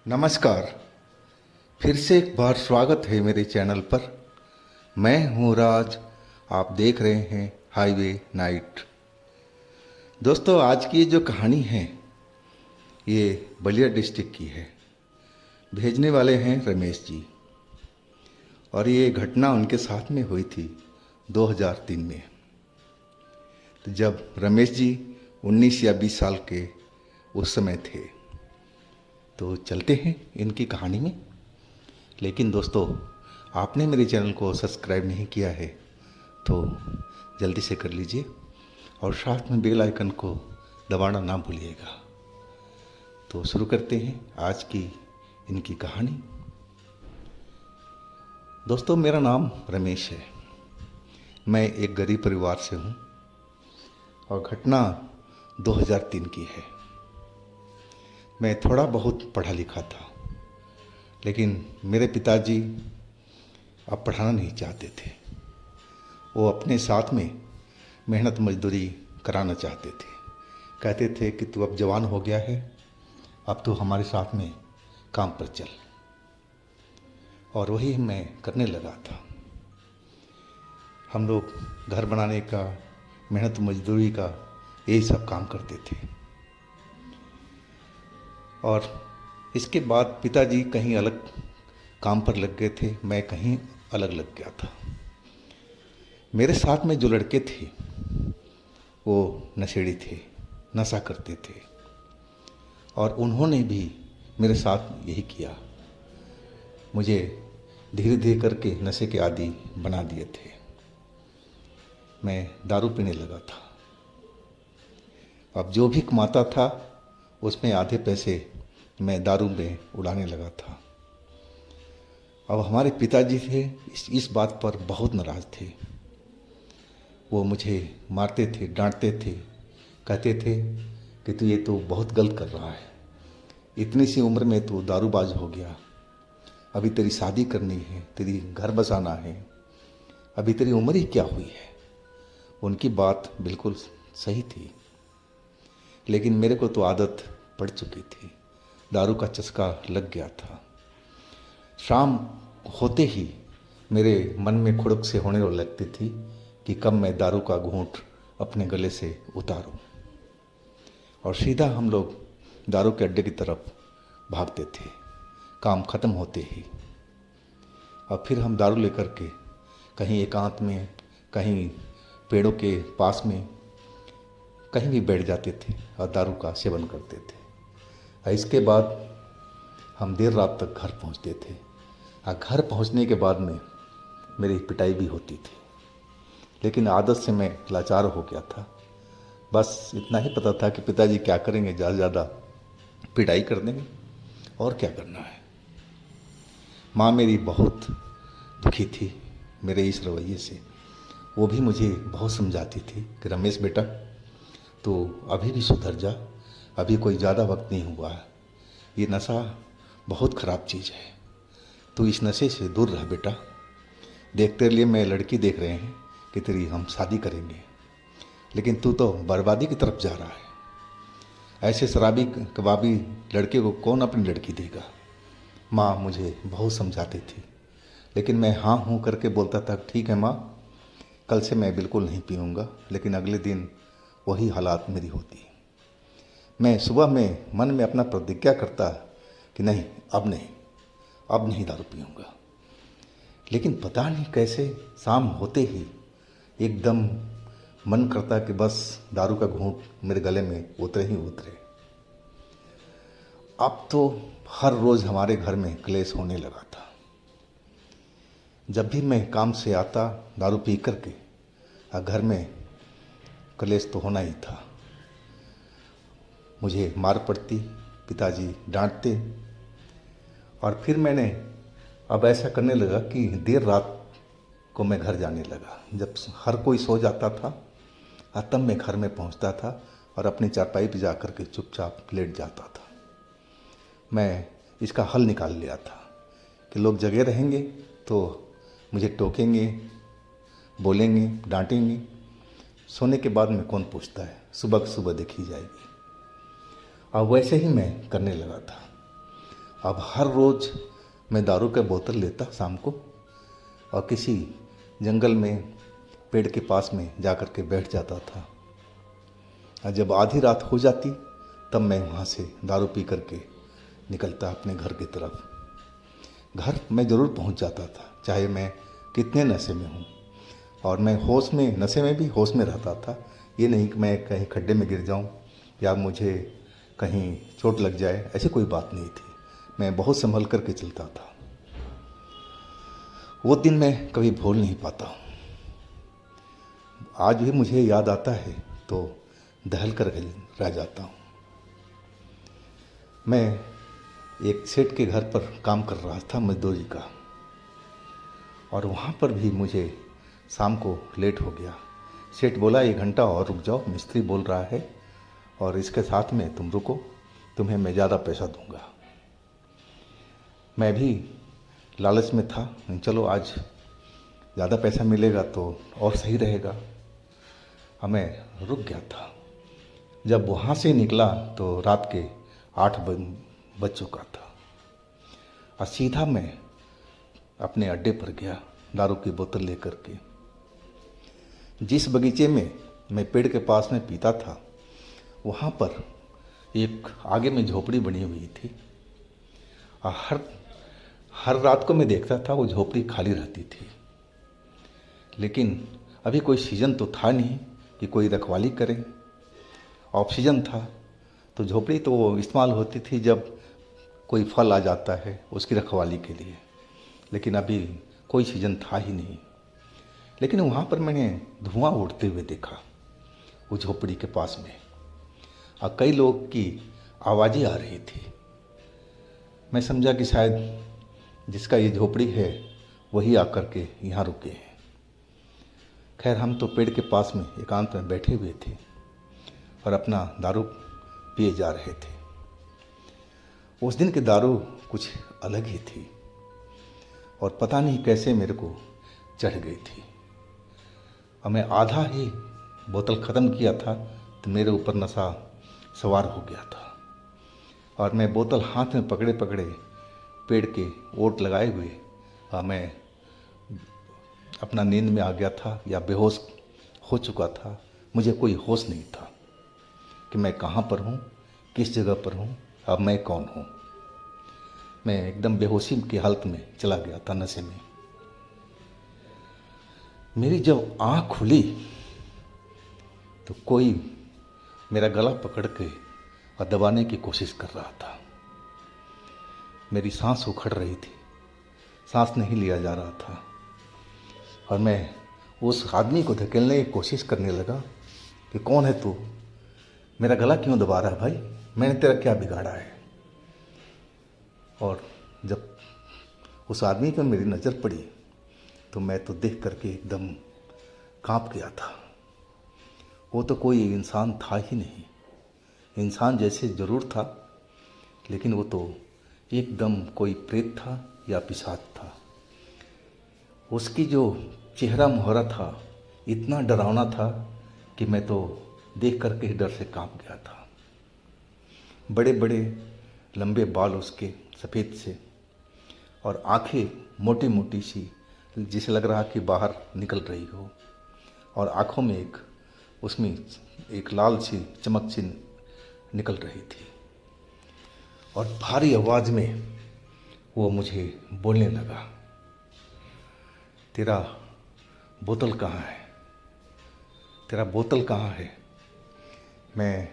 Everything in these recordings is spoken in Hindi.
नमस्कार। फिर से एक बार स्वागत है मेरे चैनल पर। मैं हूँ राज। आप देख रहे हैं हाईवे नाइट। दोस्तों, आज की ये जो कहानी है ये बलिया डिस्ट्रिक्ट की है। भेजने वाले हैं रमेश जी। और ये घटना उनके साथ में हुई थी 2003 में। तो जब रमेश जी 19 या 20 साल के उस समय थे। तो चलते हैं इनकी कहानी में। लेकिन दोस्तों, आपने मेरे चैनल को सब्सक्राइब नहीं किया है तो जल्दी से कर लीजिए और साथ में बेल आइकन को दबाना ना भूलिएगा। तो शुरू करते हैं आज की इनकी कहानी। दोस्तों, मेरा नाम रमेश है। मैं एक गरीब परिवार से हूँ और घटना 2003 की है। मैं थोड़ा बहुत पढ़ा लिखा था, लेकिन मेरे पिताजी अब पढ़ाना नहीं चाहते थे। वो अपने साथ में मेहनत मजदूरी कराना चाहते थे। कहते थे कि तू अब जवान हो गया है, अब तू हमारे साथ में काम पर चल। और वही मैं करने लगा था। हम लोग घर बनाने का, मेहनत मजदूरी का, यही सब काम करते थे। और इसके बाद पिताजी कहीं अलग काम पर लग गए थे, मैं कहीं अलग लग गया था। मेरे साथ में जो लड़के थे वो नशेड़ी थे, नशा करते थे। और उन्होंने भी मेरे साथ यही किया। मुझे धीरे धीरे करके नशे के आदी बना दिए थे। मैं दारू पीने लगा था। अब जो भी कमाता था उसमें आधे पैसे मैं दारू में उड़ाने लगा था। अब हमारे पिताजी थे इस बात पर बहुत नाराज़ थे। वो मुझे मारते थे, डांटते थे, कहते थे कि तू ये तो बहुत गलत कर रहा है। इतनी सी उम्र में तू दारूबाज हो गया। अभी तेरी शादी करनी है, तेरी घर बसाना है, अभी तेरी उम्र ही क्या हुई है। उनकी बात बिल्कुल सही थी, लेकिन मेरे को तो आदत पड़ चुकी थी। दारू का चस्का लग गया था। शाम होते ही मेरे मन में खुड़क से होने लगती थी कि कब मैं दारू का घूंट अपने गले से उतारूं। और सीधा हम लोग दारू के अड्डे की तरफ भागते थे काम ख़त्म होते ही। और फिर हम दारू लेकर के कहीं एकांत में, कहीं पेड़ों के पास में, कहीं भी बैठ जाते थे और दारू का सेवन करते थे। और इसके बाद हम देर रात तक घर पहुंचते थे। और घर पहुंचने के बाद में मेरी पिटाई भी होती थी, लेकिन आदत से मैं लाचार हो गया था। बस इतना ही पता था कि पिताजी क्या करेंगे, ज़्यादा से ज़्यादा पिटाई कर देंगे और क्या करना है। माँ मेरी बहुत दुखी थी मेरे इस रवैये से। वो भी मुझे बहुत समझाती थी कि रमेश बेटा, तो अभी भी सुधर जा, अभी कोई ज़्यादा वक्त नहीं हुआ है। ये नशा बहुत ख़राब चीज़ है, तू इस नशे से दूर रह बेटा। देख तेरे लिए मैं लड़की देख रहे हैं कि तेरी हम शादी करेंगे, लेकिन तू तो बर्बादी की तरफ जा रहा है। ऐसे शराबी कबाबी लड़के को कौन अपनी लड़की देगा। माँ मुझे बहुत समझाती थी, लेकिन मैं हाँ हूँ करके बोलता था, ठीक है माँ, कल से मैं बिल्कुल नहीं पीऊँगा। लेकिन अगले दिन वही हालात मेरी होती। मैं सुबह में मन में अपना प्रतिज्ञा करता कि नहीं, अब नहीं दारू पीऊँगा। लेकिन पता नहीं कैसे शाम होते ही एकदम मन करता कि बस दारू का घूंट मेरे गले में उतरे ही उतरे। अब तो हर रोज़ हमारे घर में क्लेश होने लगा था। जब भी मैं काम से आता दारू पी करके, घर में क्लेश तो होना ही था। मुझे मार पड़ती, पिताजी डांटते। और फिर मैंने अब ऐसा करने लगा कि देर रात को मैं घर जाने लगा। जब हर कोई सो जाता था तब मैं घर में पहुंचता था और अपनी चारपाई पे जा कर के चुपचाप लेट जाता था। मैं इसका हल निकाल लिया था कि लोग जगे रहेंगे तो मुझे टोकेंगे, बोलेंगे, डांटेंगे। सोने के बाद में कौन पूछता है, सुबह सुबह देखी जाएगी। और वैसे ही मैं करने लगा था। अब हर रोज़ मैं दारू का बोतल लेता शाम को और किसी जंगल में पेड़ के पास में जा कर के बैठ जाता था। और जब आधी रात हो जाती तब मैं वहाँ से दारू पी करके निकलता अपने घर की तरफ। घर मैं ज़रूर पहुँच जाता था, चाहे मैं कितने नशे में हूँ। और मैं होश में, नशे में भी होश में रहता था। ये नहीं कि मैं कहीं खड्डे में गिर जाऊँ या मुझे कहीं चोट लग जाए, ऐसी कोई बात नहीं थी। मैं बहुत संभल करके चलता था। वो दिन मैं कभी भूल नहीं पाता। आज भी मुझे याद आता है तो दहल कर रह जाता हूँ। मैं एक सेठ के घर पर काम कर रहा था, मजदूरी का, और वहाँ पर भी मुझे शाम को लेट हो गया। सेठ बोला 1 घंटा और रुक जाओ, मिस्त्री बोल रहा है और इसके साथ में तुम रुको, तुम्हें मैं ज़्यादा पैसा दूंगा। मैं भी लालच में था, चलो आज ज़्यादा पैसा मिलेगा तो और सही रहेगा। मैं रुक गया था। जब वहाँ से निकला तो रात के 8 बज चुका था और सीधा मैं अपने अड्डे पर गया दारू की बोतल लेकर के। जिस बगीचे में मैं पेड़ के पास में पीता था, वहाँ पर एक आगे में झोपड़ी बनी हुई थी और हर रात को मैं देखता था वो झोपड़ी खाली रहती थी। लेकिन अभी कोई सीज़न तो था नहीं कि कोई रखवाली करे। ऑफ सीजन था तो झोपड़ी तो इस्तेमाल होती थी जब कोई फल आ जाता है उसकी रखवाली के लिए, लेकिन अभी कोई सीजन था ही नहीं। लेकिन वहाँ पर मैंने धुआं उड़ते हुए देखा वो झोपड़ी के पास में, और कई लोग की आवाज़ें आ रही थी। मैं समझा कि शायद जिसका ये झोपड़ी है वही आकर के यहाँ रुके हैं। खैर, हम तो पेड़ के पास में एकांत में बैठे हुए थे और अपना दारू पिए जा रहे थे। उस दिन की दारू कुछ अलग ही थी और पता नहीं कैसे मेरे को चढ़ गई थी। और मैं आधा ही बोतल ख़त्म किया था तो मेरे ऊपर नशा सवार हो गया था और मैं बोतल हाथ में पकड़े पकड़े पेड़ के ओट लगाए हुए मैं अपना नींद में आ गया था या बेहोश हो चुका था। मुझे कोई होश नहीं था कि मैं कहाँ पर हूँ, किस जगह पर हूँ, अब मैं कौन हूँ। मैं एकदम बेहोशी की हालत में चला गया था, नशे में। मेरी जब आँख खुली तो कोई मेरा गला पकड़ के और दबाने की कोशिश कर रहा था। मेरी सांस उखड़ रही थी, सांस नहीं लिया जा रहा था और मैं उस आदमी को धकेलने की कोशिश करने लगा कि कौन है तू, मेरा गला क्यों दबा रहा है भाई, मैंने तेरा क्या बिगाड़ा है। और जब उस आदमी पर मेरी नज़र पड़ी तो मैं तो देख करके एकदम कांप गया था। वो तो कोई इंसान था ही नहीं। इंसान जैसे ज़रूर था, लेकिन वो तो एकदम कोई प्रेत था या पिशाच था। उसकी जो चेहरा मुहरा था इतना डरावना था कि मैं तो देख करके ही डर से कांप गया था। बड़े बड़े लंबे बाल उसके सफ़ेद से और आंखें मोटी मोटी सी, जिसे लग रहा कि बाहर निकल रही हो, और आँखों में उसमें एक लाल सी चमक सी निकल रही थी। और भारी आवाज़ में वो मुझे बोलने लगा, तेरा बोतल कहाँ है, तेरा बोतल कहाँ है। मैं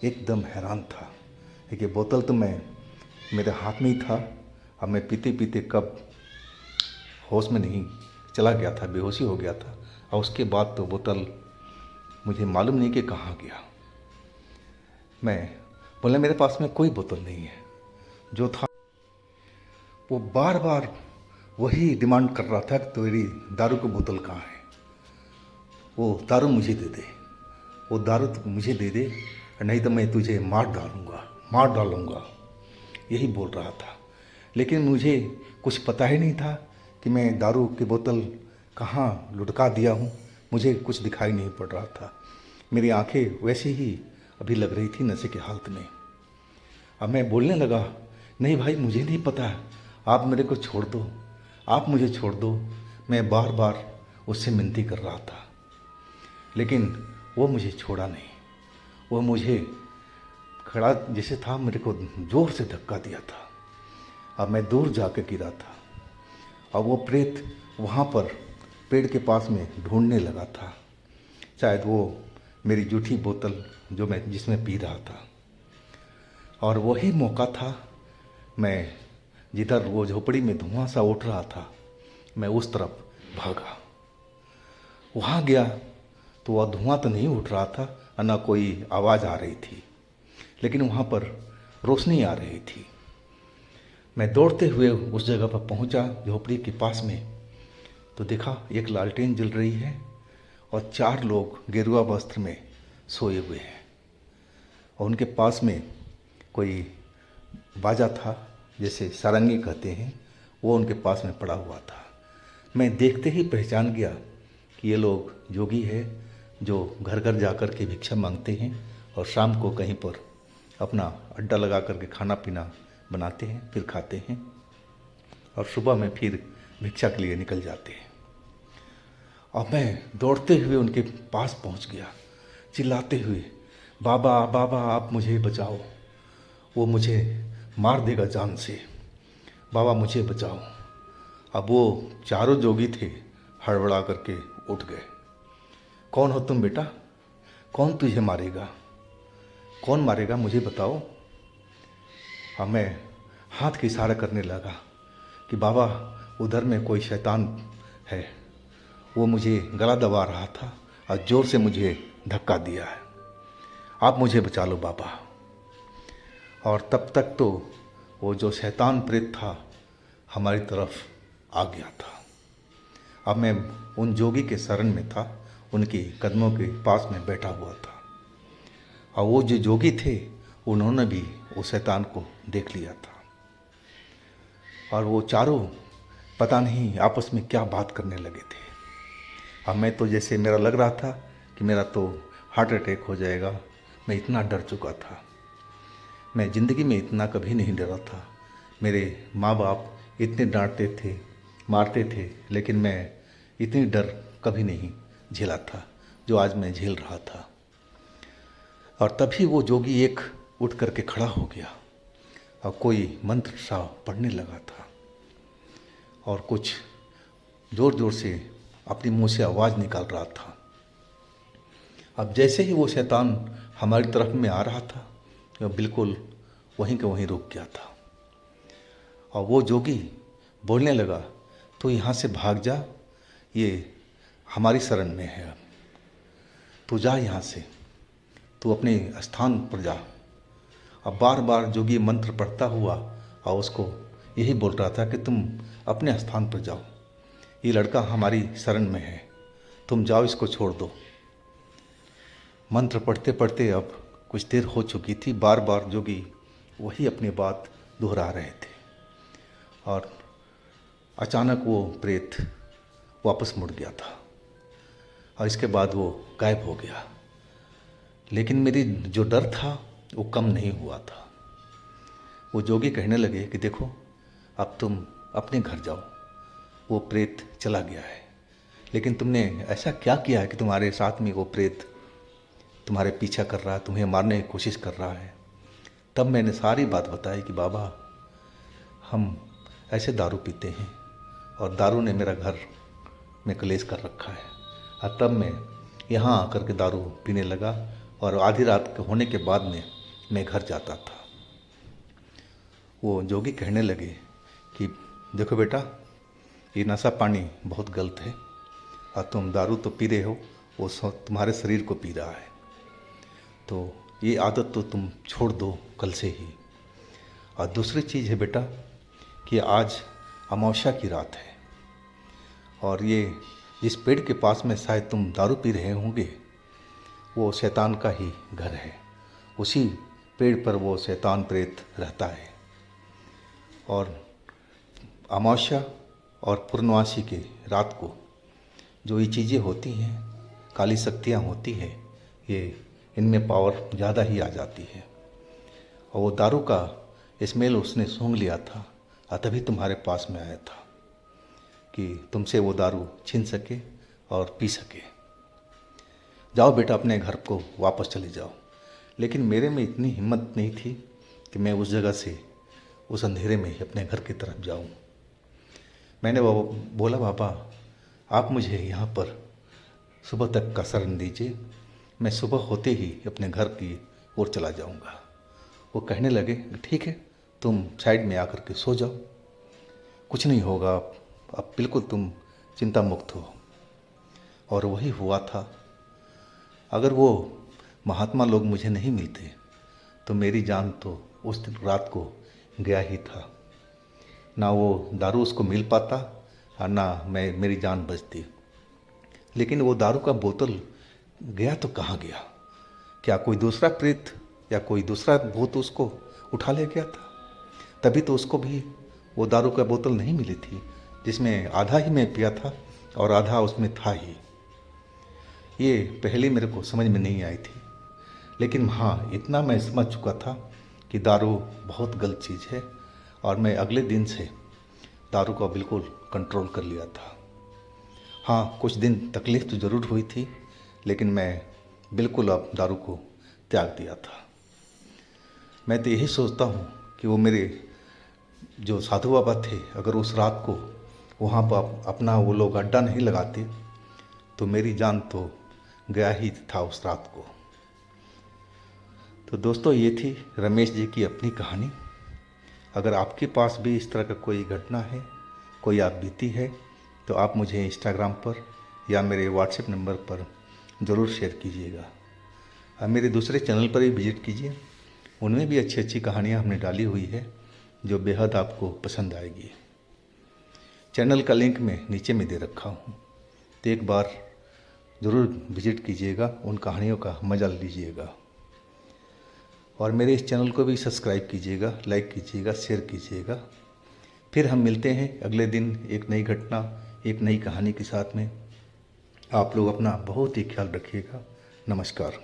एकदम हैरान था कि बोतल तो मेरे हाथ में ही था। अब मैं पीते पीते कब होश में नहीं चला गया था, बेहोशी हो गया था, और उसके बाद तो बोतल मुझे मालूम नहीं कि कहाँ गया। मैं बोला मेरे पास में कोई बोतल नहीं है। जो था वो बार बार वही डिमांड कर रहा था कि तेरी दारू की बोतल कहाँ है, वो दारू मुझे दे दे, वो दारू मुझे दे दे, नहीं तो मैं तुझे मार डालूँगा, यही बोल रहा था। लेकिन मुझे कुछ पता ही नहीं था कि मैं दारू की बोतल कहाँ लुढ़का दिया हूँ। मुझे कुछ दिखाई नहीं पड़ रहा था। मेरी आंखें वैसे ही अभी लग रही थी नशे की हालत में। अब मैं बोलने लगा नहीं भाई, मुझे नहीं पता, आप मेरे को छोड़ दो, आप मुझे छोड़ दो। मैं बार बार उससे मिनती कर रहा था, लेकिन वो मुझे छोड़ा नहीं। वो मुझे खड़ा जैसे था, मेरे को ज़ोर से धक्का दिया था। अब मैं दूर जाकर गिरा था, और वो प्रेत वहाँ पर पेड़ के पास में ढूंढने लगा था। शायद वो मेरी जूठी बोतल जो मैं जिसमें पी रहा था, और वही मौका था। मैं जिधर वो झोपड़ी में धुआं सा उठ रहा था, मैं उस तरफ भागा। वहाँ गया तो वह धुआं तो नहीं उठ रहा था, और ना कोई आवाज़ आ रही थी, लेकिन वहाँ पर रोशनी आ रही थी। मैं दौड़ते हुए उस जगह पर पहुँचा झोपड़ी के पास में, तो देखा एक लालटेन जल रही है और 4 लोग गेरुआ वस्त्र में सोए हुए हैं, और उनके पास में कोई बाजा था, जैसे सारंगी कहते हैं, वो उनके पास में पड़ा हुआ था। मैं देखते ही पहचान गया कि ये लोग जोगी है, जो घर घर जाकर के भिक्षा मांगते हैं और शाम को कहीं पर अपना अड्डा लगा करके खाना पीना बनाते हैं, फिर खाते हैं, और सुबह में फिर भिक्षा के लिए निकल जाते हैं। और मैं दौड़ते हुए उनके पास पहुंच गया, चिल्लाते हुए, बाबा बाबा आप मुझे बचाओ, वो मुझे मार देगा जान से, बाबा मुझे बचाओ। अब वो चारों जोगी थे, हड़बड़ा करके उठ गए। कौन हो तुम बेटा? कौन तुझे मारेगा? कौन मारेगा मुझे बताओ। अब मैं हाथ की इशारा करने लगा कि बाबा उधर में कोई शैतान है, वो मुझे गला दबा रहा था और ज़ोर से मुझे धक्का दिया है, आप मुझे बचा लो बाबा। और तब तक तो वो जो शैतान प्रेत था हमारी तरफ आ गया था। अब मैं उन जोगी के शरण में था, उनके कदमों के पास में बैठा हुआ था, और वो जो जोगी थे उन्होंने भी उस शैतान को देख लिया था, और वो चारों पता नहीं आपस में क्या बात करने लगे थे। अब मैं तो जैसे मेरा लग रहा था कि मेरा तो हार्ट अटैक हो जाएगा, मैं इतना डर चुका था। मैं ज़िंदगी में इतना कभी नहीं डरा था। मेरे माँ बाप इतने डांटते थे, मारते थे, लेकिन मैं इतनी डर कभी नहीं झेला था जो आज मैं झेल रहा था। और तभी वो जोगी एक उठ करके खड़ा हो गया और कोई मंत्र सा पढ़ने लगा था, और कुछ ज़ोर ज़ोर से अपनी मुँह से आवाज़ निकाल रहा था। अब जैसे ही वो शैतान हमारी तरफ में आ रहा था, वह बिल्कुल वहीं के वहीं रुक गया था, और वो जोगी बोलने लगा, तो यहाँ से भाग जा, ये हमारी शरण में है, अब तू जा यहाँ से, तू अपने स्थान पर जा। अब बार बार जोगी मंत्र पढ़ता हुआ और उसको यही बोल रहा था कि तुम अपने स्थान पर जाओ, ये लड़का हमारी शरण में है, तुम जाओ, इसको छोड़ दो। मंत्र पढ़ते पढ़ते अब कुछ देर हो चुकी थी, बार बार जोगी वही अपनी बात दोहरा रहे थे, और अचानक वो प्रेत वापस मुड़ गया था, और इसके बाद वो गायब हो गया। लेकिन मेरी जो डर था वो कम नहीं हुआ था। वो जोगी कहने लगे कि देखो, अब तुम अपने घर जाओ, वो प्रेत चला गया है, लेकिन तुमने ऐसा क्या किया है कि तुम्हारे साथ में वो प्रेत तुम्हारे पीछा कर रहा है, तुम्हें मारने की कोशिश कर रहा है। तब मैंने सारी बात बताई कि बाबा हम ऐसे दारू पीते हैं, और दारू ने मेरा घर में कलेश कर रखा है। और तब मैं यहाँ आकर के दारू पीने लगा, और आधी रात के होने के बाद में मैं घर जाता था। वो जोगी कहने लगे कि देखो बेटा, ये नशा पानी बहुत गलत है, और तुम दारू तो पी रहे हो, वो तुम्हारे शरीर को पी रहा है, तो ये आदत तो तुम छोड़ दो कल से ही। और दूसरी चीज़ है बेटा कि आज अमावस्या की रात है, और ये जिस पेड़ के पास में शायद तुम दारू पी रहे होंगे, वो शैतान का ही घर है। उसी पेड़ पर वो शैतान प्रेत रहता है, और अमावस्या और पूर्णवासी के रात को जो ये चीज़ें होती हैं, काली शक्तियाँ होती हैं, ये इनमें पावर ज़्यादा ही आ जाती है। और वो दारू का स्मेल उसने सूंघ लिया था और तभी तुम्हारे पास में आया था कि तुमसे वो दारू छीन सके और पी सके। जाओ बेटा, अपने घर को वापस चले जाओ। लेकिन मेरे में इतनी हिम्मत नहीं थी कि मैं उस जगह से उस अंधेरे में ही अपने घर की तरफ जाऊं। मैंने बोला, बाबा आप मुझे यहाँ पर सुबह तक का शरण दीजिए, मैं सुबह होते ही अपने घर की ओर चला जाऊंगा। वो कहने लगे, ठीक है, तुम साइड में आकर के सो जाओ, कुछ नहीं होगा, अब बिल्कुल तुम चिंता मुक्त हो। और वही हुआ था। अगर वो महात्मा लोग मुझे नहीं मिलते तो मेरी जान तो उस दिन रात को गया ही था। ना वो दारू उसको मिल पाता और ना मेरी जान बचती। लेकिन वो दारू का बोतल गया तो कहाँ गया? क्या कोई दूसरा प्रेत या कोई दूसरा भूत उसको उठा ले गया था? तभी तो उसको भी वो दारू का बोतल नहीं मिली थी, जिसमें आधा ही मैं पिया था और आधा उसमें था ही। ये पहले मेरे को समझ में नहीं आई थी, लेकिन हाँ, इतना मैं समझ चुका था कि दारू बहुत गलत चीज़ है और मैं अगले दिन से दारू का बिल्कुल कंट्रोल कर लिया था। हाँ, कुछ दिन तकलीफ़ तो ज़रूर हुई थी, लेकिन मैं बिल्कुल अब दारू को त्याग दिया था। मैं तो यही सोचता हूँ कि वो मेरे जो साधु बाबा थे, अगर उस रात को वहाँ पर अपना वो लोग अड्डा नहीं लगाते तो मेरी जान तो गया ही था उस रात को। तो दोस्तों, ये थी रमेश जी की अपनी कहानी। अगर आपके पास भी इस तरह का कोई घटना है, कोई आप बीती है, तो आप मुझे इंस्टाग्राम पर या मेरे व्हाट्सएप नंबर पर ज़रूर शेयर कीजिएगा। और मेरे दूसरे चैनल पर भी विजिट कीजिए, उनमें भी अच्छी अच्छी कहानियाँ हमने डाली हुई है जो बेहद आपको पसंद आएगी। चैनल का लिंक मैं नीचे में दे रखा हूँ, तो एक बार ज़रूर विजिट कीजिएगा, उन कहानियों का मज़ा लीजिएगा। और मेरे इस चैनल को भी सब्सक्राइब कीजिएगा, लाइक कीजिएगा, शेयर कीजिएगा। फिर हम मिलते हैं अगले दिन एक नई घटना, एक नई कहानी के साथ में। आप लोग अपना बहुत ही ख्याल रखिएगा। नमस्कार।